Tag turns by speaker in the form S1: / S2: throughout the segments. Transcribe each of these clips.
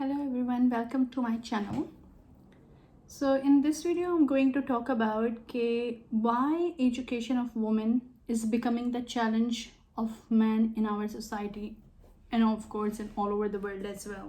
S1: Hello everyone, welcome to my channel. So in this video I'm going to talk about why education of women is becoming the challenge of men in our society and of course in all over the world as well.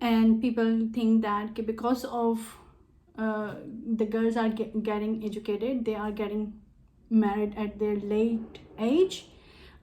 S1: And people think that because of the girls are getting educated, they are getting married at their late age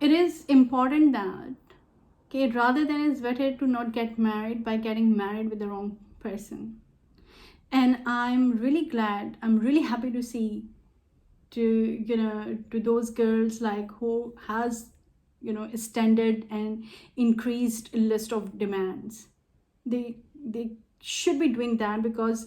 S1: It is important that rather than it's better to not get married by getting married with the wrong person. And I'm really glad, I'm really happy to see to those girls like who has a standard and increased list of demands. They should be doing that, because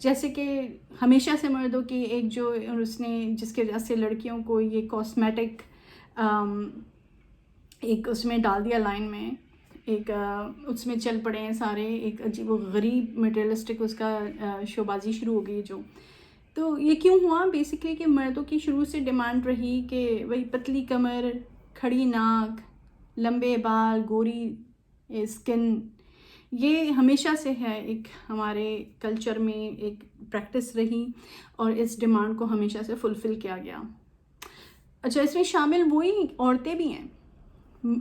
S1: جیسے کہ ہمیشہ سے مردوں کی ایک جو اس نے جس کی وجہ سے لڑکیوں کو یہ کاسمیٹک ایک اس میں ڈال دیا لائن میں، ایک اس میں چل پڑے ہیں سارے، ایک عجیب و غریب مٹیریلسٹک اس کا شو بازی شروع ہو گئی جو. تو یہ کیوں ہوا بیسکلی کہ مردوں کی شروع سے ڈیمانڈ رہی کہ وہی پتلی کمر، کھڑی ناک، لمبے بال، گوری اسکن. یہ ہمیشہ سے ہے ایک ہمارے کلچر میں ایک پریکٹس رہی، اور اس ڈیمانڈ کو ہمیشہ سے فلفل کیا گیا. اچھا، اس میں شامل وہی عورتیں بھی ہیں،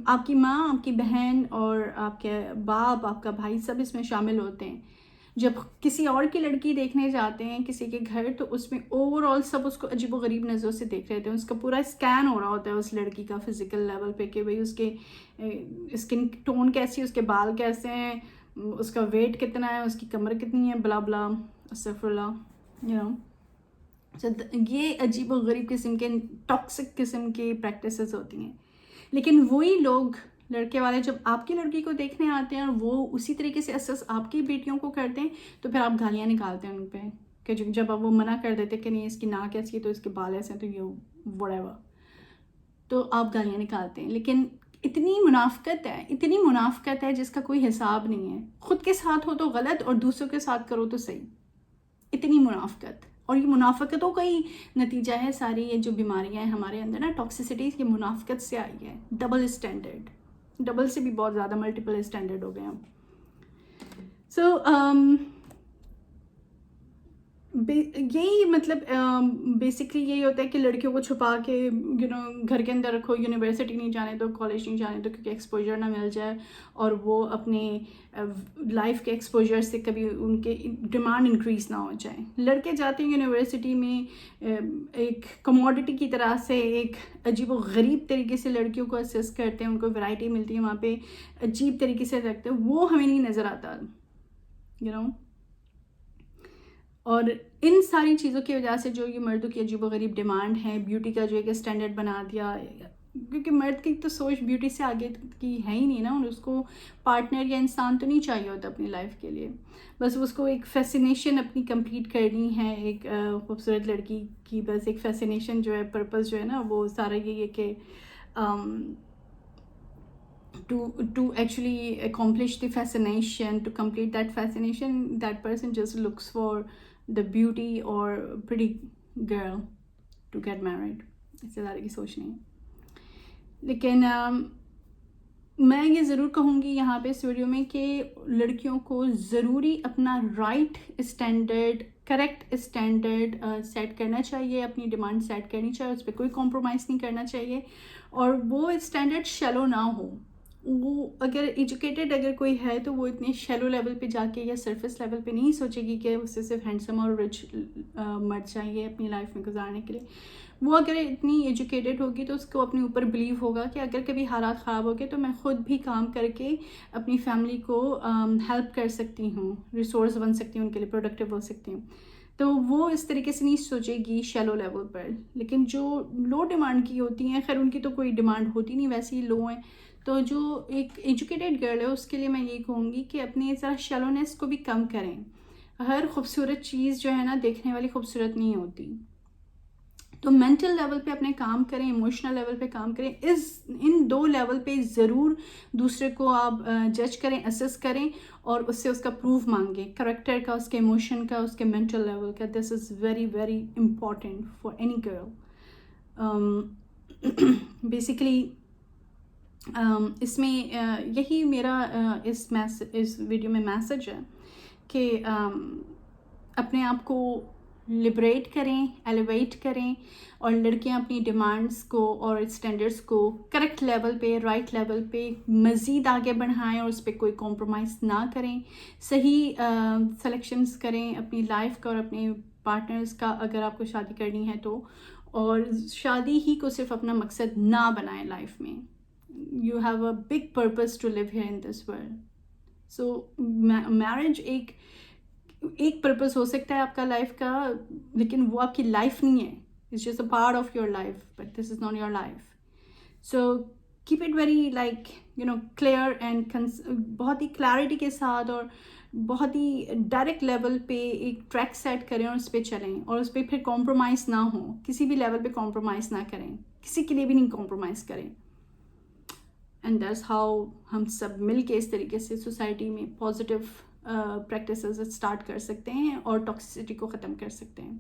S1: آپ کی ماں، آپ کی بہن اور آپ کے باپ، آپ کا بھائی، سب اس میں شامل ہوتے ہیں. جب کسی اور کی لڑکی دیکھنے جاتے ہیں کسی کے گھر، تو اس میں اوور آل سب اس کو عجیب و غریب نظروں سے دیکھ رہے تھے. اس کا پورا اسکین ہو رہا ہوتا ہے اس لڑکی کا فزیکل لیول پہ کہ بھئی اس کے اسکن ٹون کیسی ہے، اس کے بال کیسے ہیں، اس کا ویٹ کتنا ہے، اس کی کمر کتنی ہے، بلا بلا، استغفر اللہ، یو نو. یہ عجیب و غریب قسم کے ٹاکسک قسم کی پریکٹسز ہوتی ہیں. لیکن وہی لوگ لڑکے والے جب آپ کی لڑکی کو دیکھنے آتے ہیں اور وہ اسی طریقے سے اسس آپ کی بیٹیوں کو کرتے ہیں، تو پھر آپ گالیاں نکالتے ہیں ان پہ کہ جب اب وہ منع کر دیتے کہ نہیں اس کی ناک ایسی ہے تو اس کے بال ایسے ہیں تو یہ وڑیور، تو آپ گالیاں نکالتے ہیں. لیکن اتنی منافقت ہے جس کا کوئی حساب نہیں ہے. خود کے ساتھ ہو تو غلط اور دوسروں کے ساتھ کرو تو صحیح. اتنی منافقت، اور یہ منافقتوں کا ہی نتیجہ ہے ساری یہ جو بیماریاں ہیں ہمارے اندر نا، ٹاکسیسٹی، یہ منافقت سے آئی ہے. ڈبل اسٹینڈرڈ، ڈبل سے بھی بہت زیادہ ملٹیپل اسٹینڈرڈ ہو گئے ہیں. سو یہی مطلب بیسکلی یہی ہوتا ہے کہ لڑکیوں کو چھپا کے گھر کے اندر رکھو، یونیورسٹی نہیں جانے دو، کالج نہیں جانے دو، کیونکہ ایکسپوجر نہ مل جائے اور وہ اپنے لائف کے ایکسپوجر سے کبھی ان کے ڈیمانڈ انکریز نہ ہو جائے. لڑکے جاتے ہیں یونیورسٹی میں ایک کموڈٹی کی طرح سے، ایک عجیب و غریب طریقے سے لڑکیوں کو اسیس کرتے ہیں، ان کو ورائٹی ملتی ہے وہاں پہ، عجیب طریقے سے رکھتے ہیں، وہ ہمیں نہیں نظر آتا، اور ان ساری چیزوں کی وجہ سے جو یہ مردوں کی عجیب و غریب ڈیمانڈ ہے، بیوٹی کا جو ایک اسٹینڈرڈ بنا دیا، کیونکہ مرد کی تو سوچ بیوٹی سے آگے کی ہے ہی نہیں نا. اس کو پارٹنر یا انسان تو نہیں چاہیے ہوتا اپنی لائف کے لیے، بس اس کو ایک فیسینیشن اپنی کمپلیٹ کرنی ہے ایک خوبصورت لڑکی کی. بس ایک فیسینیشن جو ہے، پرپس جو ہے نا، وہ سارا یہی ہے کہ to actually accomplish the fascination, to complete that fascination, that person just looks for the beauty or pretty girl to get married. اس سے زیادہ کی سوچ نہیں ہے. لیکن میں یہ ضرور کہوں گی یہاں پہ اس ویڈیو میں کہ لڑکیوں کو ضروری اپنا right standard, correct standard set کرنا چاہیے، اپنی ڈیمانڈ سیٹ کرنی چاہیے، اس پہ کوئی کمپرومائز نہیں کرنا چاہیے، اور وہ اسٹینڈرڈ شیلو نہ ہو. وہ اگر ایجوکیٹڈ اگر کوئی ہے تو وہ اتنے شیلو لیول پہ جا کے یا سرفیس لیول پہ نہیں سوچے گی کہ اسے صرف ہینڈسم اور رچ مرد چاہیے اپنی لائف میں گزارنے کے لیے. وہ اگر اتنی ایجوکیٹڈ ہوگی تو اس کو اپنے اوپر بلیو ہوگا کہ اگر کبھی حالات خراب ہو گئے تو میں خود بھی کام کر کے اپنی فیملی کو ہیلپ کر سکتی ہوں، ریسورس بن سکتی ہوں ان کے لیے، پروڈکٹیو ہو سکتی ہوں. تو وہ اس طریقے سے نہیں سوچے گی شیلو لیول پر. لیکن جو لو ڈیمانڈ کی ہوتی ہیں، خیر ان کی تو کوئی ڈیمانڈ ہوتی نہیں، ویسے ہی لو ہیں، تو جو ایک ایجوکیٹڈ گرل ہے اس کے لیے میں یہ کہوں گی کہ اپنی ذرا شیلونیس کو بھی کم کریں. ہر خوبصورت چیز جو ہے نا دیکھنے والی خوبصورت نہیں ہوتی. تو مینٹل لیول پہ اپنے کام کریں، ایموشنل لیول پہ کام کریں. ان دو لیول پہ ضرور دوسرے کو آپ جج کریں، اسیس کریں، اور اس سے اس کا پروف مانگیں، کریکٹر کا، اس کے ایموشن کا، اس کے مینٹل لیول کا. This is very very important for any girl. Basically اس میں یہی میرا اس ویڈیو میں میسج ہے کہ اپنے آپ کو لبریٹ کریں، ایلیویٹ کریں، اور لڑکیاں اپنی ڈیمانڈس کو اور اسٹینڈرڈس کو کریکٹ لیول پہ، رائٹ لیول پہ مزید آگے بڑھائیں، اور اس پہ کوئی کمپرومائز نہ کریں. صحیح سلیکشنز کریں اپنی لائف کا اور اپنے پارٹنرز کا اگر آپ کو شادی کرنی ہے تو. اور شادی ہی کو صرف اپنا مقصد نہ بنائیں لائف میں. You have a big purpose to live here in this world. So marriage ایک پرپس ہو سکتا ہے آپ کا لائف کا، لیکن وہ آپ کی لائف نہیں ہے. It's just a part of your life, but this is not your life. So keep it very clear and بہت ہی کلیئرٹی کے ساتھ اور بہت ہی ڈائریکٹ لیول پہ ایک ٹریک سیٹ کریں اور اس پہ چلیں، اور اس پہ پھر کمپرومائز نہ ہوں، کسی بھی لیول پہ کمپرومائز نہ کریں، کسی کے لیے بھی نہیں کمپرومائز کریں. اینڈ دیٹس ہاؤ ہم سب مل کے اس طریقے سے سوسائٹی میں پازیٹیو پریکٹسز اسٹارٹ کر سکتے ہیں اور ٹاکسسٹی کو ختم کر سکتے ہیں.